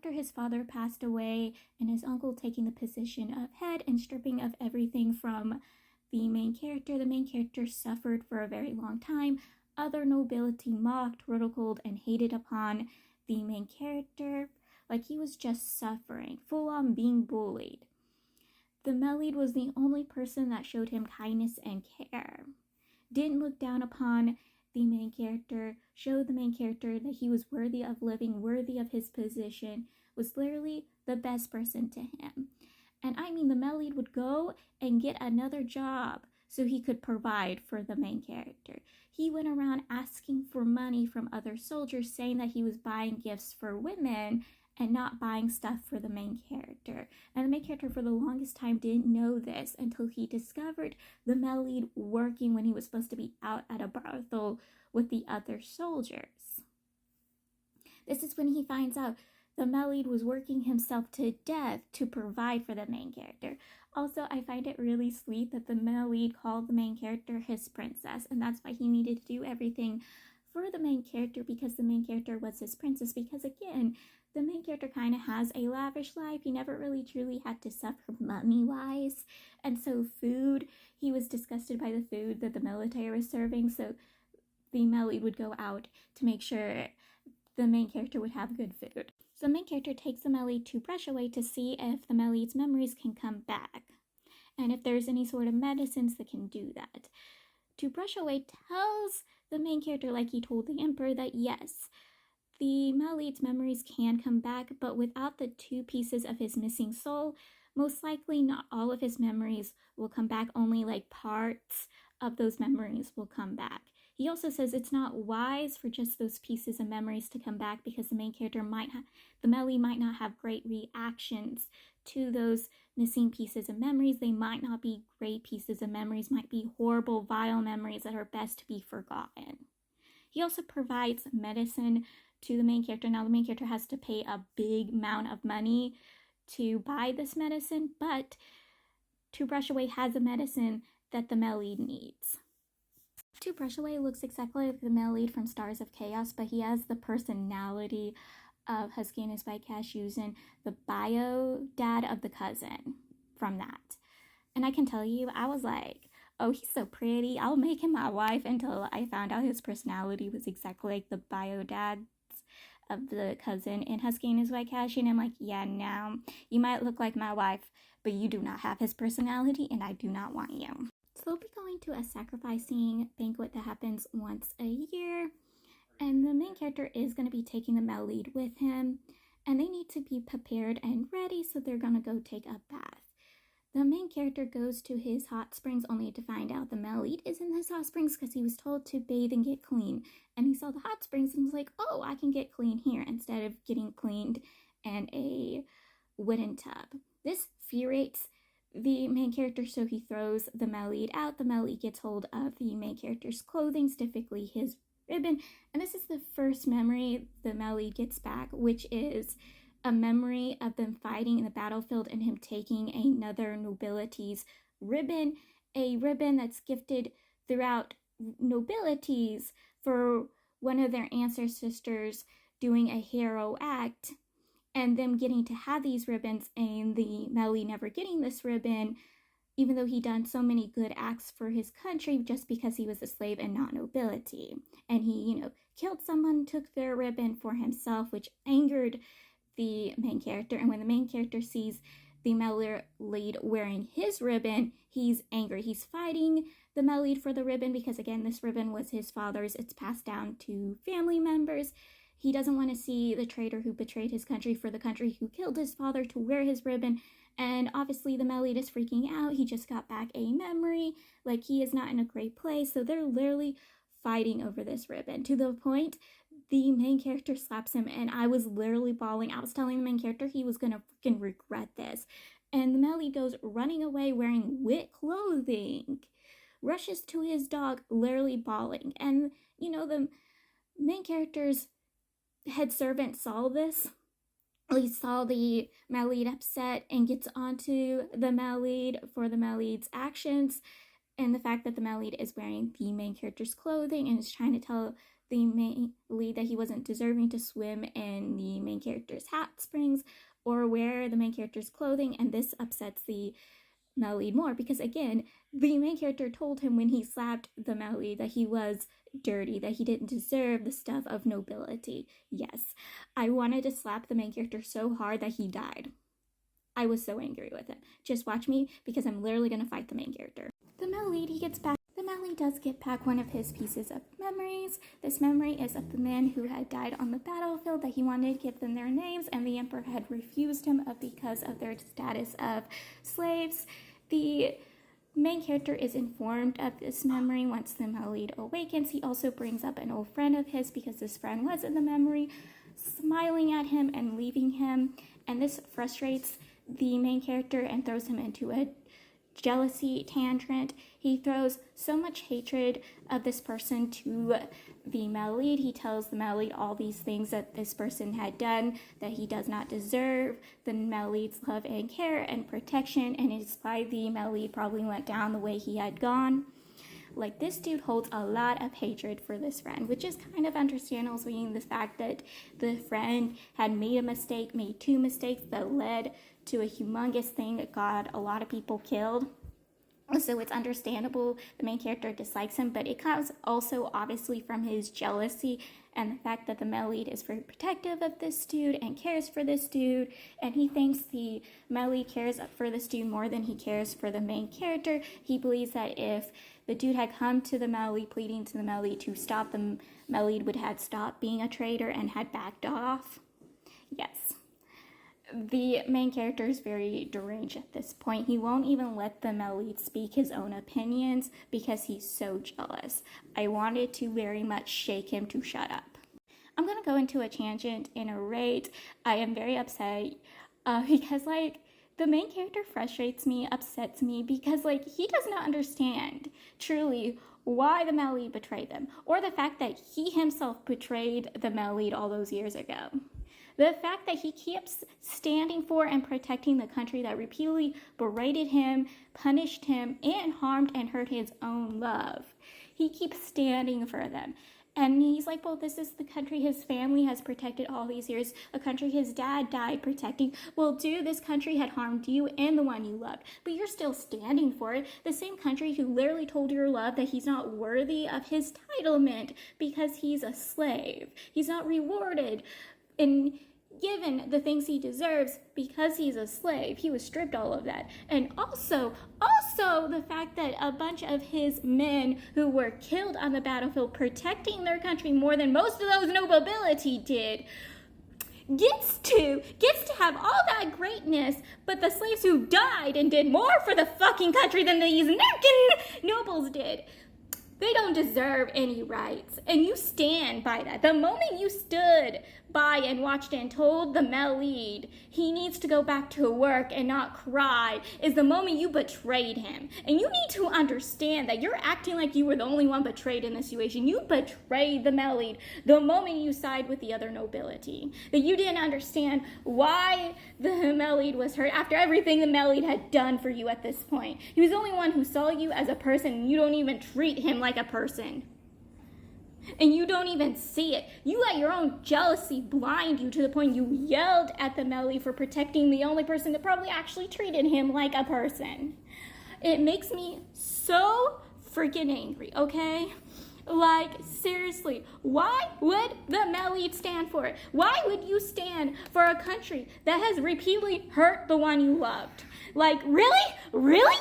after his father passed away and his uncle taking the position of head and stripping of everything from the main character suffered for a very long time. Other nobility mocked, ridiculed, and hated upon the main character. Like, he was just suffering, full on being bullied. The Melid was the only person that showed him kindness and care. Didn't look down upon the main character, showed the main character that he was worthy of living, worthy of his position, was literally the best person to him. And I mean, the Melid would go and get another job so he could provide for the main character. He went around asking for money from other soldiers, saying that he was buying gifts for women and not buying stuff for the main character. And the main character for the longest time didn't know this until he discovered the Melid working when he was supposed to be out at a brothel with the other soldiers. This is when he finds out the Melid was working himself to death to provide for the main character. Also, I find it really sweet that the Melid called the main character his princess, and that's why he needed to do everything for the main character, because the main character was his princess. Because again, the main character kind of has a lavish life. He never really truly had to suffer money-wise. And so food, he was disgusted by the food that the military was serving. So the Melid would go out to make sure the main character would have good food. So the main character takes the Melid to Brushaway to see if the Melid's memories can come back, and if there's any sort of medicines that can do that. To Brushaway tells the main character, like he told the Emperor, that yes, the Melid's memories can come back, but without the 2 pieces of his missing soul, most likely not all of his memories will come back, only like parts of those memories will come back. He also says it's not wise for just those pieces of memories to come back, because the main character the Melid might not have great reactions to those missing pieces of memories. They might not be great pieces of memories, might be horrible, vile memories that are best to be forgotten. He also provides medicine to the main character. Now, the main character has to pay a big amount of money to buy this medicine, but To Brushaway has a medicine that the Melid needs. To Brushaway looks exactly like the Melid from Stars of Chaos, but he has the personality of Huskanus by Cashews and the bio dad of the cousin from that. And I can tell you, I was like, oh, he's so pretty, I'll make him my wife, until I found out his personality was exactly like the bio dads of the cousin in Huskanus by Cashew. And I'm like, yeah, no, you might look like my wife, but you do not have his personality, and I do not want you. So they'll be going to a sacrificing banquet that happens once a year, and the main character is going to be taking the Melid with him, and they need to be prepared and ready, so they're going to go take a bath. The main character goes to his hot springs only to find out the Melid is in his hot springs, because he was told to bathe and get clean, and he saw the hot springs and was like, oh, I can get clean here instead of getting cleaned in a wooden tub. This infuriates the main character, so he throws the Melid out. The Melid gets hold of the main character's clothing, specifically his ribbon, and this is the first memory the Melid gets back, which is a memory of them fighting in the battlefield and him taking another nobility's ribbon, a ribbon that's gifted throughout nobilities for one of their ancestors doing a hero act, and them getting to have these ribbons, and the Melid never getting this ribbon, even though he done so many good acts for his country, just because he was a slave and not nobility. And he, killed someone, took their ribbon for himself, which angered the main character. And when the main character sees the Melid wearing his ribbon, he's angry. He's fighting the Melid for the ribbon, because again, this ribbon was his father's. It's passed down to family members. He doesn't want to see the traitor who betrayed his country for the country who killed his father to wear his ribbon. And obviously the Melid is freaking out. He just got back a memory. Like, he is not in a great place. So they're literally fighting over this ribbon, to the point the main character slaps him, and I was literally bawling. I was telling the main character he was gonna freaking regret this. And the Melid goes running away wearing wet clothing, rushes to his dog, literally bawling. And the main character's head servant saw this. He saw the Melid upset and gets onto the Melid for the Melid's actions, and the fact that the Melid is wearing the main character's clothing and is trying to tell the main lead that he wasn't deserving to swim in the main character's hot springs or wear the main character's clothing, and this upsets the male lead more because, again, the main character told him when he slapped the male lead that he was dirty, that he didn't deserve the stuff of nobility. Yes, I wanted to slap the main character so hard that he died. I was so angry with him. Just watch me, because I'm literally going to fight the main character. The male lead, the male lead does get back one of his pieces of memories. This memory is of the men who had died on the battlefield, that he wanted to give them their names, and the emperor had refused him because of their status of slaves. The main character is informed of this memory once the male lead awakens. He also brings up an old friend of his because this friend was in the memory, smiling at him and leaving him, and this frustrates the main character and throws him into a jealousy tangent. He throws so much hatred of this person to the male lead. He tells the male lead all these things that this person had done that he does not deserve, the male lead's love and care and protection, and it's why the male lead probably went down the way he had gone. Like, this dude holds a lot of hatred for this friend, which is kind of understandable, seeing the fact that the friend had made two mistakes that led to a humongous thing that got a lot of people killed. So it's understandable the main character dislikes him, but it comes also obviously from his jealousy and the fact that the male lead is very protective of this dude and cares for this dude, and he thinks the male lead cares for this dude more than he cares for the main character. He believes that if the dude had come to the male lead, pleading to the male lead to stop, the male lead would have stopped being a traitor and had backed off. Yes. The main character is very deranged at this point. He won't even let the male lead speak his own opinions because he's so jealous. I wanted to very much shake him to shut up. I'm going to go into a tangent in a rate. I am very upset because, the main character frustrates me, upsets me, because, he does not understand, truly, why the male lead betrayed them, or the fact that he himself betrayed the male lead all those years ago. The fact that he keeps standing for and protecting the country that repeatedly berated him, punished him, and harmed and hurt his own love. He keeps standing for them. And he's like, well, this is the country his family has protected all these years, a country his dad died protecting. Well, dude, this country had harmed you and the one you loved, but you're still standing for it. The same country who literally told your love that he's not worthy of his titlement because he's a slave. He's not rewarded and given the things he deserves because he's a slave. He was stripped all of that. And also the fact that a bunch of his men who were killed on the battlefield protecting their country more than most of those nobility did gets to have all that greatness, but the slaves who died and did more for the fucking country than these nobles did, they don't deserve any rights. And you stand by that. The moment you stood by and watched and told the male lead he needs to go back to work and not cry is the moment you betrayed him. And you need to understand that you're acting like you were the only one betrayed in this situation. You betrayed the male lead the moment you side with the other nobility. That you didn't understand why the male lead was hurt after everything the male lead had done for you at this point. He was the only one who saw you as a person, and you don't even treat him like a person. And you don't even see it. You let your own jealousy blind you to the point you yelled at the male lead for protecting the only person that probably actually treated him like a person. It makes me so freaking angry, okay? Seriously, why would the male lead stand for it? Why would you stand for a country that has repeatedly hurt the one you loved? Really? Really?